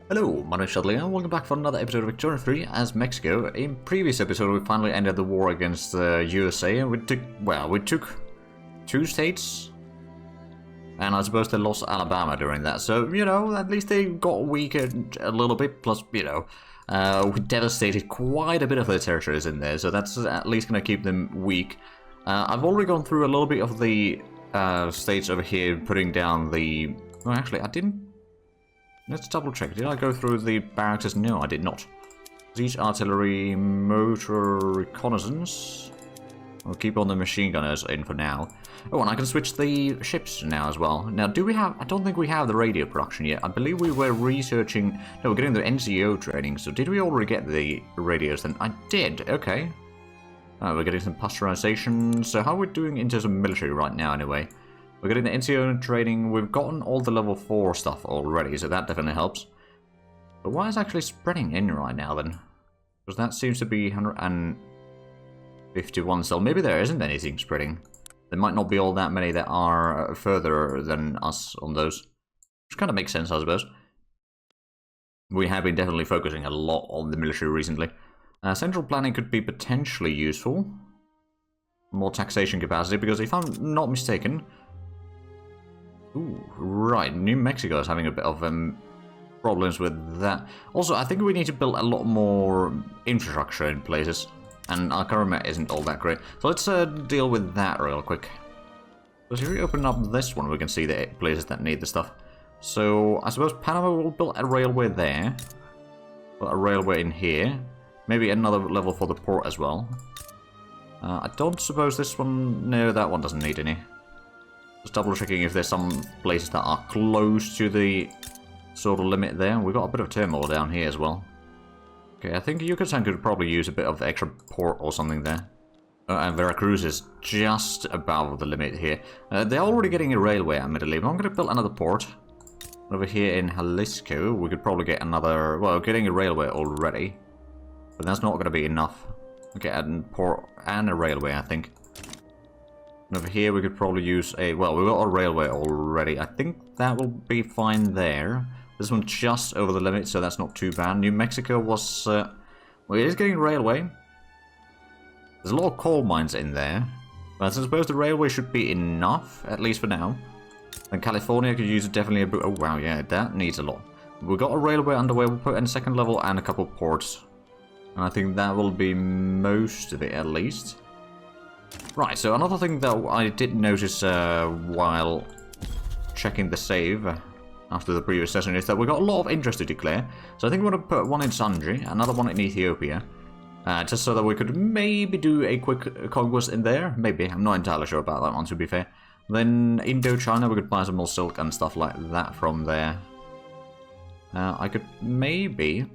Hello, my name is Shudley and welcome back for another episode of Ep33 as Mexico. In previous episode we finally ended the war against the USA and we took two states. And I suppose they lost Alabama during that, so, you know, at least they got weaker a little bit, plus, you know, we devastated quite a bit of their territories in there, so that's at least going to keep them weak. I've already gone through a little bit of the states over here, putting down the... Well, actually, I didn't... Let's double check. Did I go through the barracks? No, I did not. Siege artillery, motor reconnaissance. We'll keep on the machine gunners in for now. Oh, and I can switch the ships now as well. Now, do we have... I don't think we have the radio production yet. I believe we were researching... No, we're getting the NCO training. So did we already get the radios then? I did. Okay. We're getting some pasteurization. So how are we doing in terms of military right now anyway? We're getting the NCO training. We've gotten all the level 4 stuff already, so that definitely helps. But why is it actually spreading in right now then? Because that seems to be 151 still. Maybe there isn't anything spreading. There might not be all that many that are further than us on those. Which kind of makes sense, I suppose. We have been definitely focusing a lot on the military recently. Central planning could be potentially useful. More taxation capacity, because if I'm not mistaken... Ooh, right, New Mexico is having a bit of problems with that. Also, I think we need to build a lot more infrastructure in places. And our current map isn't all that great. So let's deal with that real quick. Because if we open up this one, we can see the places that need the stuff. So, I suppose Panama will build a railway there. Put a railway in here. Maybe another level for the port as well. I don't suppose this one... No, that one doesn't need any. Just double checking if there's some places that are close to the sort of limit there. We've got a bit of turmoil down here as well. Okay, I think Yucatan could probably use a bit of extra port or something there. And Veracruz is just above the limit here. They're already getting a railway, admittedly, but I'm going to build another port. Over here in Jalisco, we could probably get another... Well, getting a railway already. But that's not going to be enough. Okay, a port and a railway, I think. And over here, we could probably use a... Well, we've got a railway already. I think that will be fine there. This one's just over the limit, so that's not too bad. New Mexico was... well, it is getting railway. There's a lot of coal mines in there. But I suppose the railway should be enough, at least for now. And California could use definitely a bit... Oh, wow, yeah, that needs a lot. We've got a railway underway. We'll put in a second level and a couple of ports. And I think that will be most of it, at least. Right, so another thing that I did notice while checking the save after the previous session is that we got a lot of interest to declare. So I think we're going to put one in Sundry, another one in Ethiopia. Just so that we could maybe do a quick conquest in there. Maybe, I'm not entirely sure about that one, to be fair. Then Indochina, we could buy some more silk and stuff like that from there. I could maybe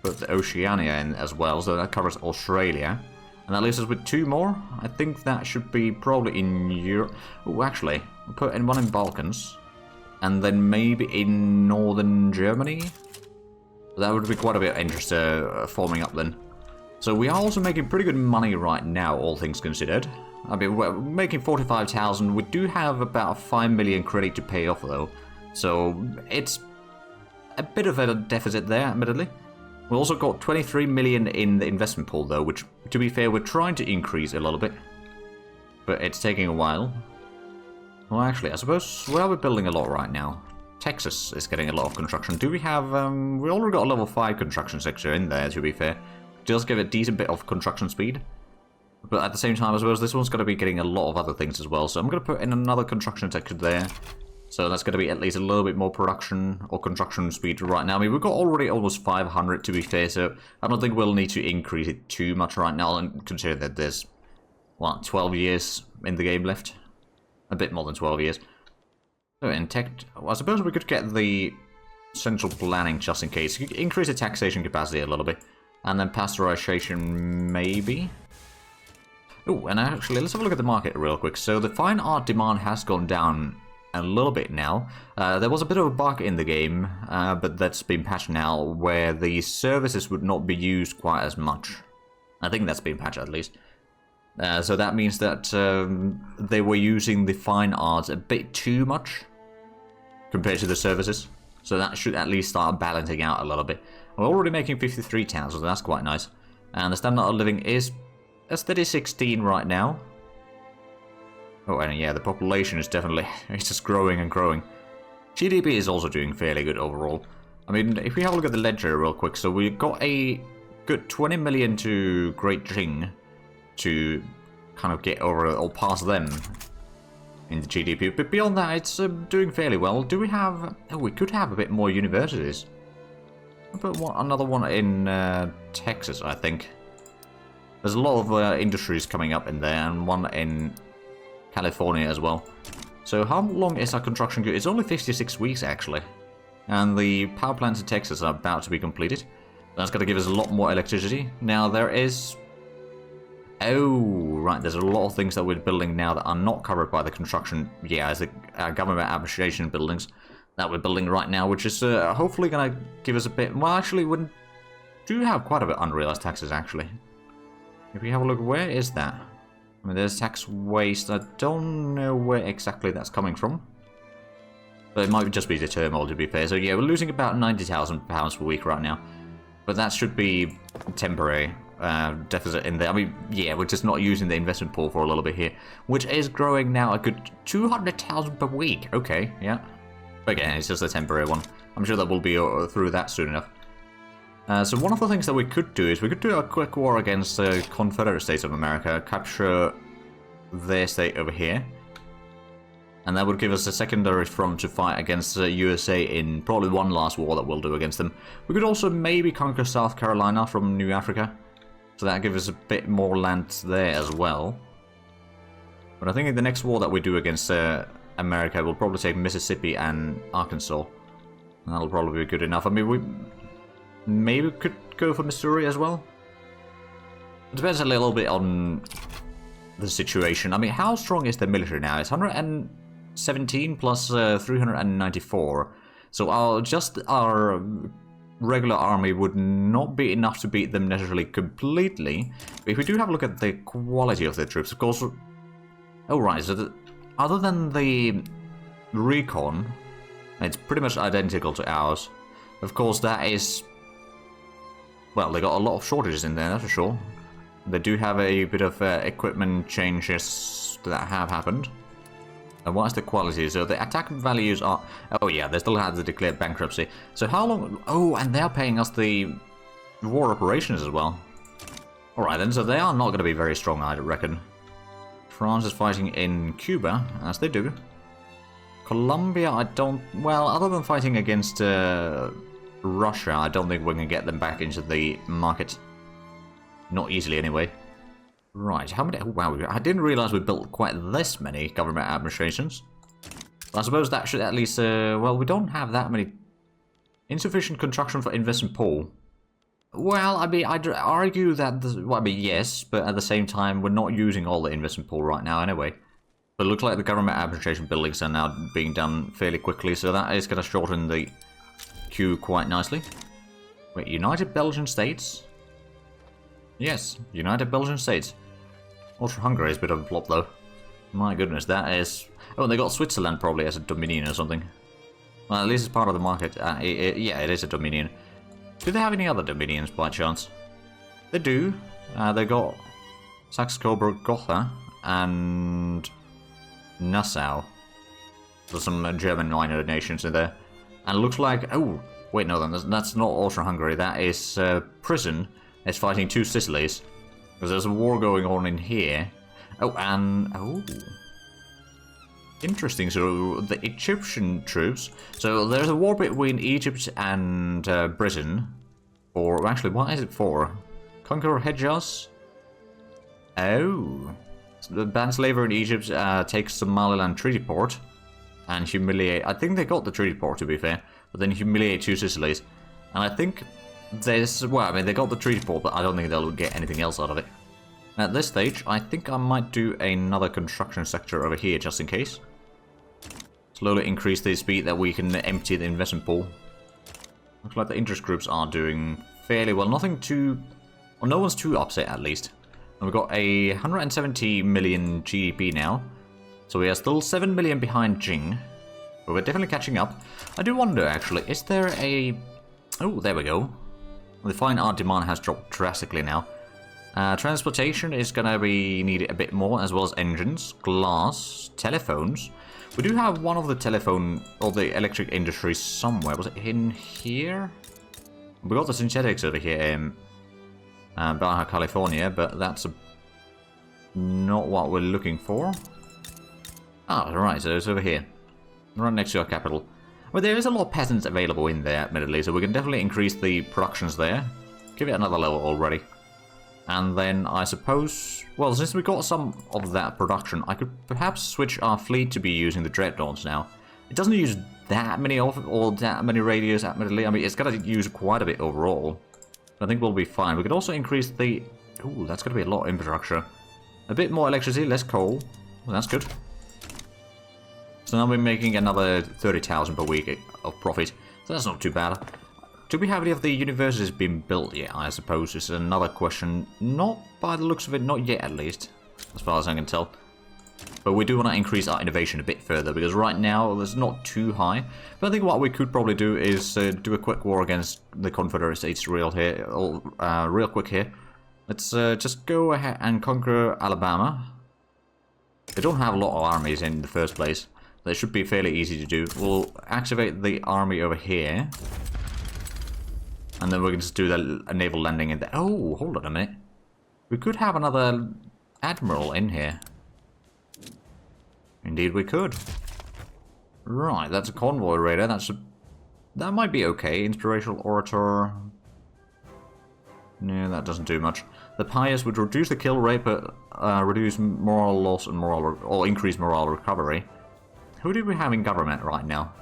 put the Oceania in as well, so that covers Australia. And that leaves us with 2 more. I think that should be probably in Europe. Oh, actually, we'll put in one in Balkans. And then maybe in northern Germany. That would be quite a bit of interest forming up then. So we are also making pretty good money right now, all things considered. I mean, we're making 45,000. We do have about 5 million credit to pay off though. So it's a bit of a deficit there, admittedly. We also got 23 million in the investment pool though, which, to be fair, we're trying to increase a little bit. But it's taking a while. Well, actually, I suppose, where are we building a lot right now? Texas is getting a lot of construction. Do we have, we already got a level 5 construction sector in there, to be fair. Just give it a decent bit of construction speed. But at the same time, I suppose this one's going to be getting a lot of other things as well. So I'm going to put in another construction sector there. So that's going to be at least a little bit more production or construction speed right now. I mean, we've got already almost 500 to be fair, so I don't think we'll need to increase it too much right now, and consider that there's, what, 12 years in the game left? A bit more than 12 years. So in tech, well, I suppose we could get the central planning just in case. Increase the taxation capacity a little bit. And then pasteurization, maybe? Oh, and actually, let's have a look at the market real quick. So the fine art demand has gone down a little bit now. There was a bit of a bug in the game, but that's been patched now, where the services would not be used quite as much. I think that's been patched at least. So that means that they were using the fine arts a bit too much compared to the services. So that should at least start balancing out a little bit. We're already making 53 towns, so that's quite nice. And the standard of living is a steady 16 right now. Oh, and yeah, the population is definitely, it's just growing and growing. GDP is also doing fairly good overall. I mean, if we have a look at the ledger real quick, so we got a good 20 million to Great Qing to kind of get over or pass them in the GDP. But beyond that, it's doing fairly well. Do we have... Oh, we could have a bit more universities. I'll put another one in Texas, I think. There's a lot of industries coming up in there, and one in California as well. So how long is our construction good? It's only 56 weeks, actually. And the power plants in Texas are about to be completed. That's going to give us a lot more electricity. Now, there is... Oh, right, there's a lot of things that we're building now that are not covered by the construction. Yeah, as the government administration buildings that we're building right now, which is hopefully going to give us a bit... Well, actually, we do have quite a bit unrealized taxes, actually. If we have a look, where is that? I mean, there's tax waste. I don't know where exactly that's coming from. But it might just be the turmoil, to be fair. So yeah, we're losing about £90,000 per week right now. But that should be temporary deficit in there. I mean, yeah, we're just not using the investment pool for a little bit here. Which is growing now a good 200,000 per week. Okay, yeah. But again, it's just a temporary one. I'm sure that we'll be through that soon enough. So one of the things that we could do is we could do a quick war against the Confederate States of America, capture their state over here. And that would give us a secondary front to fight against the USA in probably one last war that we'll do against them. We could also maybe conquer South Carolina from New Africa. So that gives us a bit more land there as well. But I think in the next war that we do against America, we'll probably take Mississippi and Arkansas. And that'll probably be good enough. I mean, we maybe could go for Missouri as well. It depends a little bit on the situation. I mean, how strong is the military now? It's 117 plus 394. So our regular army would not be enough to beat them necessarily completely. But if we do have a look at the quality of the troops, of course... Oh, right, so other than the recon, it's pretty much identical to ours. Of course, that is... Well, they got a lot of shortages in there, that's for sure. They do have a bit of equipment changes that have happened. And what is the quality? So the attack values are... Oh yeah, they still have the declared bankruptcy. So how long... Oh, and they're paying us the war operations as well. Alright then, so they are not going to be very strong, I reckon. France is fighting in Cuba, as they do. Colombia, I don't... Well, other than fighting against Russia, I don't think we're going to get them back into the market. Not easily, anyway. Right, how many... Oh, wow, I didn't realize we built quite this many government administrations. I suppose that should at least... well, we don't have that many... Insufficient construction for investment pool. Well, I mean, I'd argue that... Well, I mean, yes, but at the same time, we're not using all the investment pool right now, anyway. But it looks like the government administration buildings are now being done fairly quickly, so that is going to shorten the queue quite nicely. Wait, United Belgian States? Yes, United Belgian States. Austria-Hungary is a bit of a flop, though. My goodness, that is... Oh, and they got Switzerland probably as a dominion or something. Well, at least it's part of the market. Yeah, it is a dominion. Do they have any other dominions, by chance? They do. They got Saxe-Coburg-Gotha and Nassau. There's some German minor nations in there. And it looks like... Oh, wait, no, that's not Austria-Hungary. That is Prison. It's fighting two Sicilies. Because there's a war going on in here. Oh, and... Oh. Interesting. So, the Egyptian troops... So, there's a war between Egypt and Britain. Or, actually, what is it for? Conquer Hejaz? Oh. So the ban slavery in Egypt takes Somaliland treaty port. And humiliate... I think they got the treaty port, to be fair. But then humiliate two Sicilies. And I think... There's, well, I mean, they got the treaty port, but I don't think they'll get anything else out of it. At this stage, I think I might do another construction sector over here, just in case. Slowly increase the speed that we can empty the investment pool. Looks like the interest groups are doing fairly well. Nothing too... Well, no one's too upset, at least. And we've got a 170 million GDP now. So we are still 7 million behind Jing. But we're definitely catching up. I do wonder, actually, is there a... Oh, there we go. The fine art demand has dropped drastically now. Transportation is going to be needed a bit more, as well as engines, glass, telephones. We do have one of the telephone, or the electric industries somewhere. Was it in here? We got the synthetics over here in Baja California, but that's not what we're looking for. Ah, right, so it's over here. Right next to our capital. But there is a lot of peasants available in there, admittedly, so we can definitely increase the productions there. Give it another level already. And then I suppose... Well, since we got some of that production, I could perhaps switch our fleet to be using the dreadnoughts now. It doesn't use that many of or that many radios, admittedly. I mean, it's going to use quite a bit overall. I think we'll be fine. We could also increase the... Ooh, that's going to be a lot of infrastructure. A bit more electricity, less coal. Well, that's good. So now we're making another 30,000 per week of profit. So that's not too bad. Do we have any of the universities being built yet, I suppose? This is another question. Not by the looks of it, not yet at least. As far as I can tell. But we do want to increase our innovation a bit further, because right now it's not too high. But I think what we could probably do is do a quick war against the Confederacy real quick here. Let's just go ahead and conquer Alabama. They don't have a lot of armies in the first place. That should be fairly easy to do. We'll activate the army over here. And then we can just do a naval landing in there. Oh, hold on a minute. We could have another admiral in here. Indeed we could. Right, that's a convoy raider. That might be okay. Inspirational orator. No, that doesn't do much. The pious would reduce the kill rate, but reduce moral loss and or increase moral recovery. Who do we have in government right now?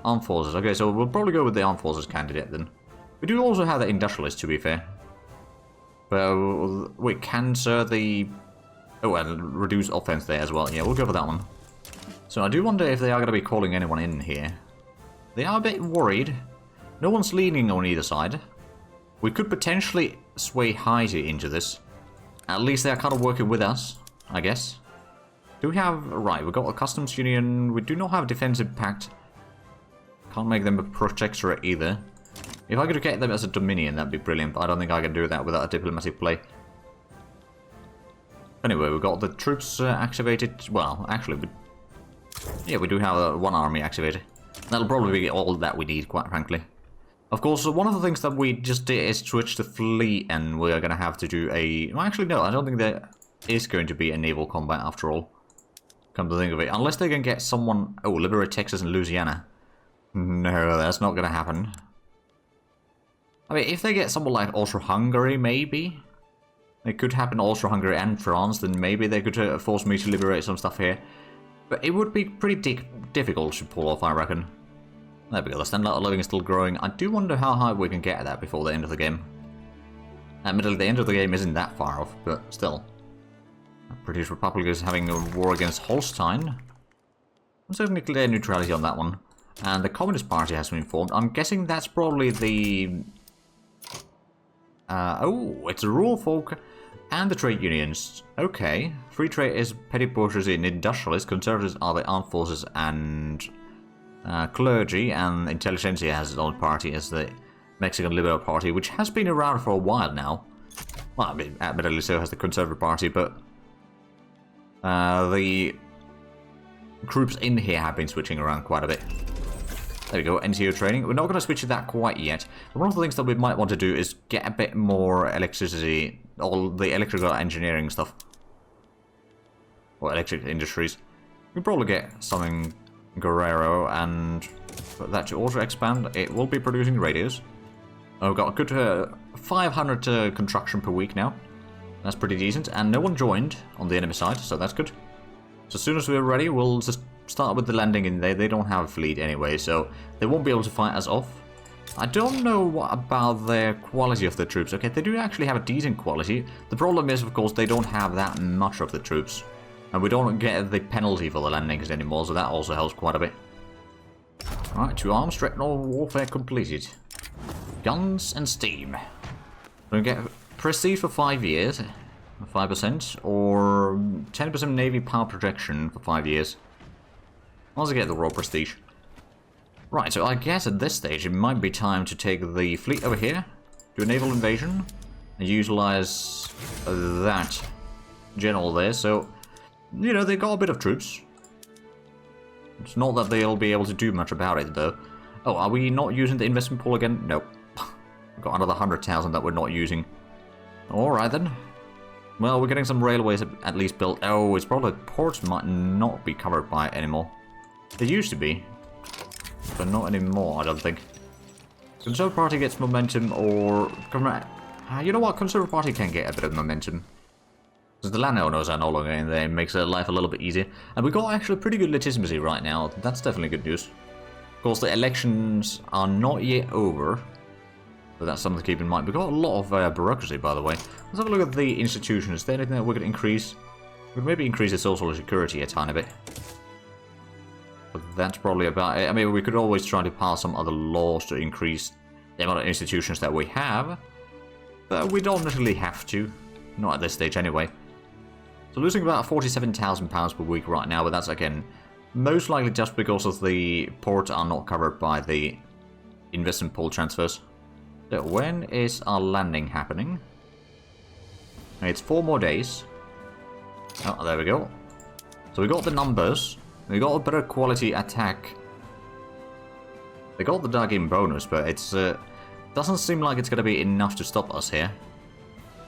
Armed Forces. Okay, so we'll probably go with the Armed Forces candidate then. We do also have the Industrialist, to be fair. Well, wait, cancer the... Oh, and reduce offense there as well. Yeah, we'll go for that one. So I do wonder if they are going to be calling anyone in here. They are a bit worried. No one's leaning on either side. We could potentially sway Haiti into this. At least they're kind of working with us, I guess. Do we have... Right, we've got a customs union. We do not have a defensive pact. Can't make them a protectorate either. If I could get them as a dominion, that'd be brilliant. But I don't think I can do that without a diplomatic play. Anyway, we've got the troops activated. Well, actually, we do have one army activated. That'll probably be all that we need, quite frankly. Of course, one of the things that we just did is switch the fleet, and we're going to have to do a... Well, actually, no, I don't think there is going to be a naval combat after all. Come to think of it. Unless they can get someone... Oh, liberate Texas and Louisiana. No, that's not going to happen. I mean, if they get someone like Austro-Hungary, maybe. It could happen Austro-Hungary and France, then maybe they could force me to liberate some stuff here. But it would be pretty difficult to pull off, I reckon. There we go, the standard of living is still growing. I do wonder how high we can get at that before the end of the game. Admittedly, the end of the game isn't that far off, but still. The British Republic is having a war against Holstein. I'm certainly clear neutrality on that one. And the Communist Party has been formed. I'm guessing that's probably the... oh, it's the rural folk and the trade unions. Okay. Free trade is petty bourgeoisie and industrialists. Conservatives are the armed forces and clergy. And intelligentsia has its own party as the Mexican Liberal Party, which has been around for a while now. Well, I mean, admittedly so has the Conservative Party, but the groups in here have been switching around quite a bit. There we go, NCO training. We're not going to switch to that quite yet. But one of the things that we might want to do is get a bit more electricity, all the electrical engineering stuff. Or electric industries. We can probably get something Guerrero and put that to auto-expand. It will be producing radios. Oh, we've got a good 500 construction per week now. That's pretty decent. And no one joined on the enemy side, so that's good. So as soon as we're ready, we'll just start with the landing in there. They don't have a fleet anyway, so they won't be able to fight us off. I don't know what about the quality of the troops. Okay, they do actually have a decent quality. The problem is, of course, they don't have that much of the troops. And we don't get the penalty for the landings anymore, so that also helps quite a bit. Alright, 2 arms, Dreadnought warfare completed. Guns and steam. We're going to get prestige for 5 years, 5%, or 10% Navy power projection for 5 years. I'll also get the raw prestige. Right, so I guess at this stage it might be time to take the fleet over here, do a naval invasion, and utilize that general there. So, you know, they got a bit of troops. It's not that they'll be able to do much about it, though. Oh, are we not using the investment pool again? Nope. We've got another 100,000 that we're not using. Alright then. Well, we're getting some railways at least built. Oh, it's probably ports might not be covered by it anymore. They used to be, but not anymore, I don't think. Conservative Party gets momentum, or... You know what? Conservative Party can get a bit of momentum. Because the landowners are no longer in there, it makes their life a little bit easier. And we got actually pretty good legitimacy right now. That's definitely good news. Of course, the elections are not yet over. But that's something to keep in mind. We've got a lot of bureaucracy, by the way. Let's have a look at the institutions. Is there anything that we could increase? We could maybe increase the social security a tiny bit. But that's probably about it. I mean, we could always try to pass some other laws to increase the amount of institutions that we have. But we don't necessarily have to. Not at this stage, anyway. So losing about £47,000 per week right now, but that's, again, most likely just because of the ports are not covered by the investment pool transfers. So when is our landing happening? It's 4 more days. Oh, there we go. So we got the numbers. We got a better quality attack. They got the dug-in bonus, but it's doesn't seem like it's going to be enough to stop us here.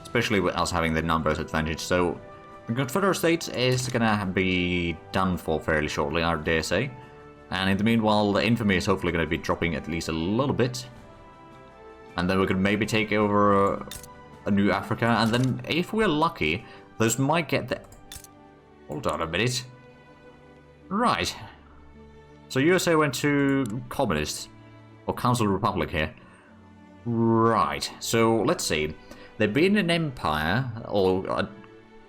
Especially with us having the numbers advantage. So the Confederate States is going to be done for fairly shortly, I dare say. And in the meanwhile, the infamy is hopefully going to be dropping at least a little bit. And then we could maybe take over a new Africa. And then, if we're lucky, those might get the... Hold on a minute. Right. So USA went to Communist. Or Council Republic here. Right. So, let's see. They've been an empire, or an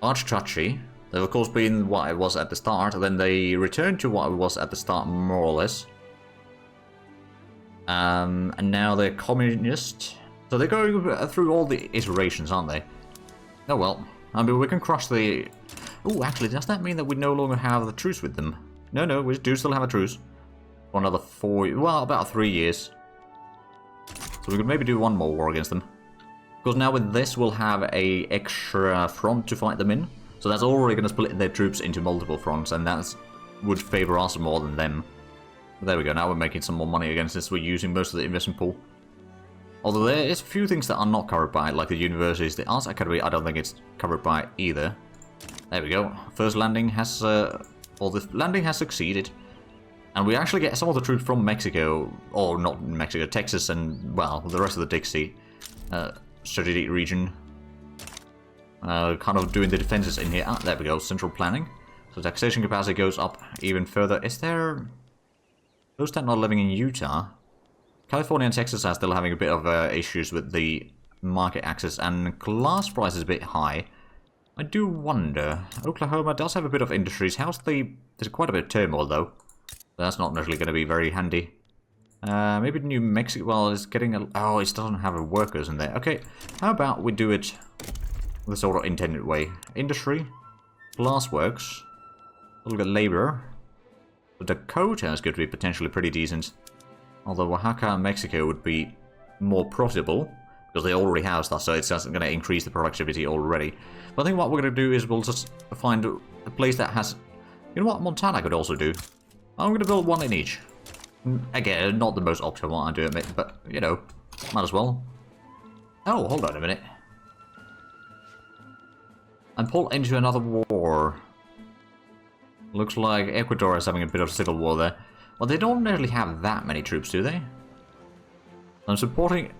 archduchy. They've, of course, been what it was at the start. Then they returned to what it was at the start, more or less. And now they're communist. So they're going through all the iterations, aren't they? Oh well. I mean, we can crush the... Oh, actually, does that mean that we no longer have the truce with them? No, we do still have a truce. For another 4... Well, about 3 years. So we could maybe do one more war against them. Because now with this, we'll have a extra front to fight them in. So that's already going to split their troops into multiple fronts, and that would favour us more than them. There we go, now we're making some more money against this. We're using most of the investment pool. Although there is a few things that are not covered by it, like the universities. The Arts Academy, I don't think it's covered by either. There we go. First landing has... the landing has succeeded. And we actually get some of the troops from Mexico, or not Mexico, Texas and, well, the rest of the Dixie strategic region. Kind of doing the defenses in here. Ah, there we go, central planning. So taxation capacity goes up even further. Is there... Those that are not living in Utah, California and Texas are still having a bit of issues with the market access, and glass price is a bit high. I do wonder. Oklahoma does have a bit of industries. There's quite a bit of turmoil though. That's not necessarily going to be very handy. Maybe New Mexico. Well, it's getting a... Oh, it doesn't have workers in there. Okay, how about we do it the sort of intended way? Industry, glassworks, a little bit of labor. Dakota is going to be potentially pretty decent. Although Oaxaca and Mexico would be more profitable, because they already have stuff, so it's just going to increase the productivity already. But I think what we're going to do is we'll just find a place that has... You know what, Montana could also do. I'm going to build one in each. Again, not the most optimal, I do admit, but, you know, might as well. Oh, hold on a minute. I'm pulled into another war. Looks like Ecuador is having a bit of civil war there. Well, they don't really have that many troops, do they? I'm supporting...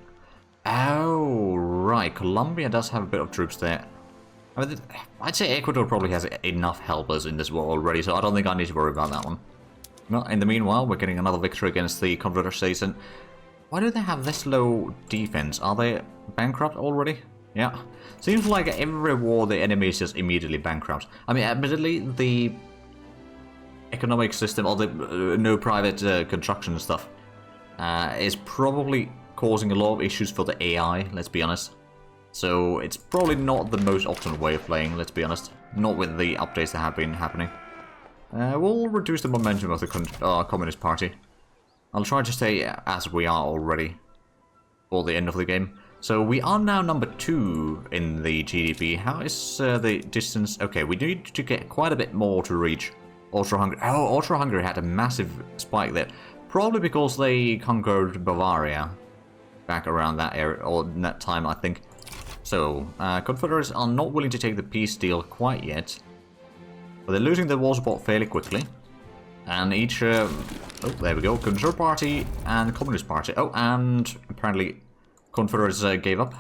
Oh, right. Colombia does have a bit of troops there. I mean, I'd say Ecuador probably has enough helpers in this war already, so I don't think I need to worry about that one. Well, in the meanwhile, we're getting another victory against the Confederate States, and why do they have this low defense? Are they bankrupt already? Yeah. Seems like every war the enemy is just immediately bankrupt. I mean, admittedly, the economic system, or the no private construction stuff, is probably causing a lot of issues for the AI, let's be honest. So it's probably not the most optimal way of playing, let's be honest. Not with the updates that have been happening. We'll reduce the momentum of the Communist Party. I'll try to stay as we are already for the end of the game. So we are now number 2 in the GDP. How is the distance? Okay, we need to get quite a bit more to reach Austro-Hungary. Oh, Austro-Hungary had a massive spike there. Probably because they conquered Bavaria back around that area, or that time, I think. So, Confederates are not willing to take the peace deal quite yet. But they're losing their war support fairly quickly. And each... oh, there we go. Conservative Party and Communist Party. Oh, and apparently Confederates gave up.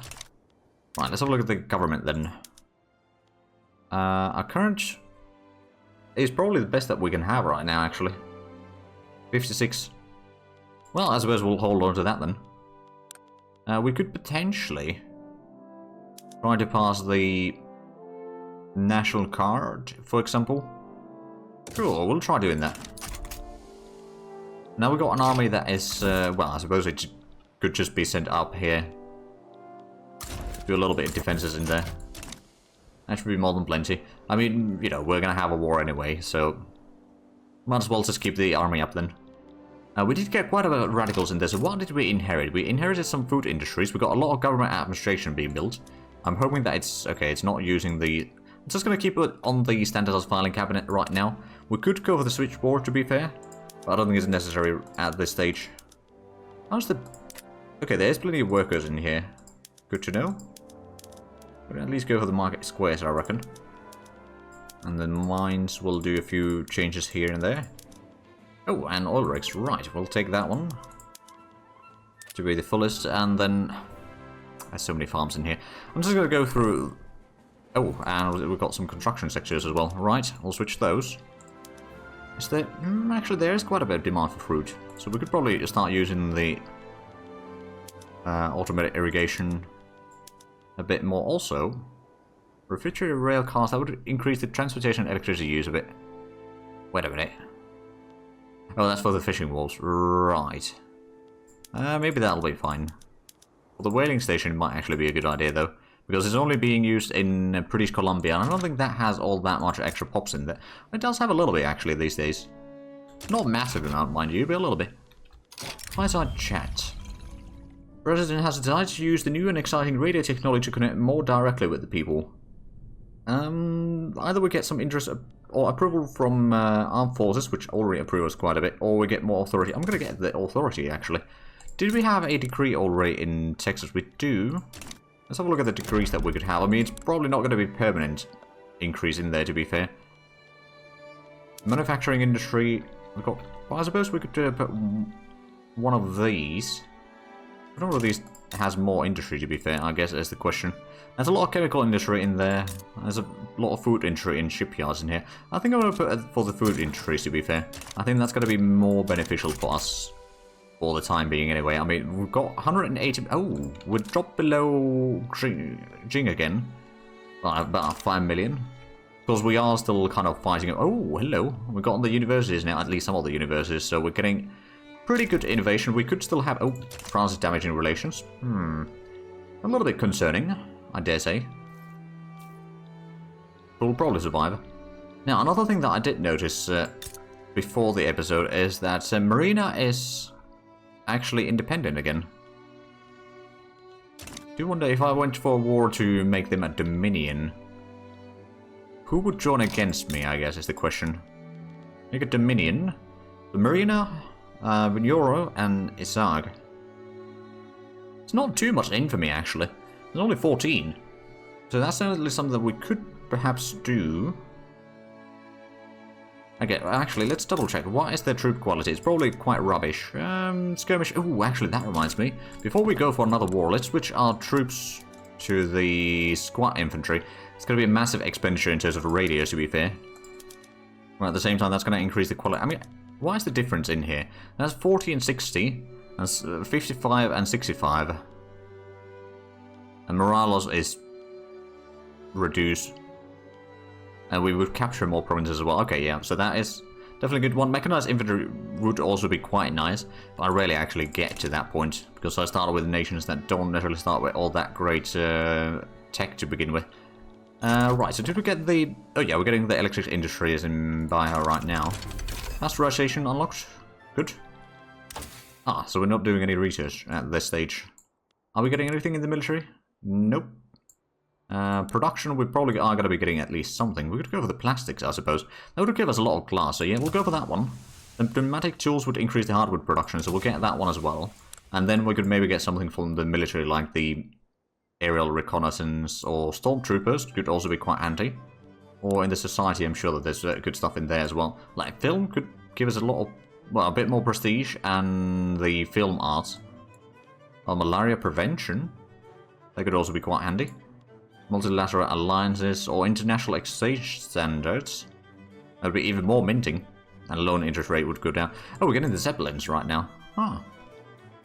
Right, let's have a look at the government then. Our current is probably the best that we can have right now, actually. 56. Well, I suppose we'll hold on to that then. We could potentially try to pass the national card, for example. Sure, we'll try doing that. Now we've got an army that is, well, I suppose it could just be sent up here. Do a little bit of defenses in there. That should be more than plenty. I mean, you know, we're going to have a war anyway, so might as well just keep the army up then. We did get quite a bit of radicals in there, so what did we inherit? We inherited some food industries. We got a lot of government administration being built. I'm hoping that it's, okay, it's not using the... I'm just going to keep it on the standardized filing cabinet right now. We could go for the switchboard, to be fair, but I don't think it's necessary at this stage. How's the... Okay, there's plenty of workers in here. Good to know. We'll at least go for the market squares, I reckon. And then mines will do a few changes here and there. Oh, and oil rigs, right, we'll take that one to be the fullest, and then there's so many farms in here. I'm just going to go through... Oh, and we've got some construction sectors as well. Right, we'll switch those. Is there... actually, there is quite a bit of demand for fruit, so we could probably start using the automated irrigation a bit more. Also, refrigerated rail cars, that would increase the transportation and electricity use a bit. Wait a minute. Oh, that's for the fishing wharves. Right. Maybe that'll be fine. Well, the whaling station might actually be a good idea, though, because it's only being used in British Columbia, and I don't think that has all that much extra pops in there. It does have a little bit, actually, these days. Not a massive amount, mind you, but a little bit. Fireside chat. President has decided to use the new and exciting radio technology to connect more directly with the people. Either we get some interest or approval from armed forces, which already approve us quite a bit, or we get more authority. I'm going to get the authority, actually. Did we have a decree already in Texas? We do. Let's have a look at the decrees that we could have. I mean, it's probably not going to be permanent increase in there, to be fair. Manufacturing industry, we've got... Well, I suppose we could put one of these. I don't know if these has more industry, to be fair, I guess is the question. There's a lot of chemical industry in there. There's a lot of food industry in shipyards in here. I think I'm going to put it for the food industries, to be fair. I think that's going to be more beneficial for us for the time being, anyway. I mean, we've got 180... Oh, we're dropped below Jing again. About 5 million. Because we are still kind of fighting... Oh, hello. We've got the universities now, at least some of the universities, so we're getting... pretty good innovation. We could still have... Oh, France is damaging relations. A little bit concerning, I dare say. But we'll probably survive. Now, another thing that I did notice before the episode is that Marina is actually independent again. I do wonder if I went for a war to make them a dominion, who would join against me, I guess, is the question. Make a dominion. The Marina... Vignoro and Isag. It's not too much infamy, actually. There's only 14. So that's certainly something that we could perhaps do. Okay, actually, let's double check. What is their troop quality? It's probably quite rubbish. Skirmish. Oh, actually, that reminds me. Before we go for another war, let's switch our troops to the squat infantry. It's going to be a massive expenditure in terms of radios, to be fair. Well, at the same time, that's going to increase the quality. I mean... Why is the difference in here? That's 40 and 60. That's 55 and 65. And Morelos is reduced. And we would capture more provinces as well. Okay, yeah, so that is definitely a good one. Mechanized infantry would also be quite nice. But I rarely actually get to that point. Because I started with nations that don't necessarily start with all that great tech to begin with. Right, so did we get the... Oh yeah, we're getting the electric industries in Baja right now. Pasteurization unlocked. Good. Ah, so we're not doing any research at this stage. Are we getting anything in the military? Nope. Production, we probably are going to be getting at least something. We could go for the plastics, I suppose. That would give us a lot of glass, so yeah, we'll go for that one. The pneumatic tools would increase the hardwood production, so we'll get that one as well. And then we could maybe get something from the military, like the aerial reconnaissance or stormtroopers, could also be quite handy. Or in the society, I'm sure that there's good stuff in there as well. Like film could give us a lot of, well, a bit more prestige, and the film art. Malaria prevention, that could also be quite handy. Multilateral alliances or international exchange standards. That would be even more minting. And loan interest rate would go down. Oh, we're getting the Zeppelins right now. Ah.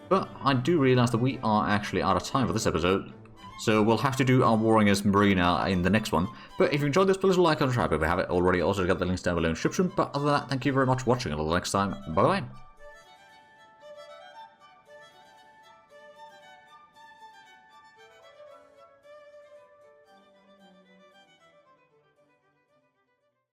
But I do realize that we are actually out of time for this episode. So we'll have to do our Warring against Marina in the next one. But if you enjoyed this, please like and subscribe if you haven't already. Also got the links down below in the description. But other than that, thank you very much for watching. Until next time, bye bye.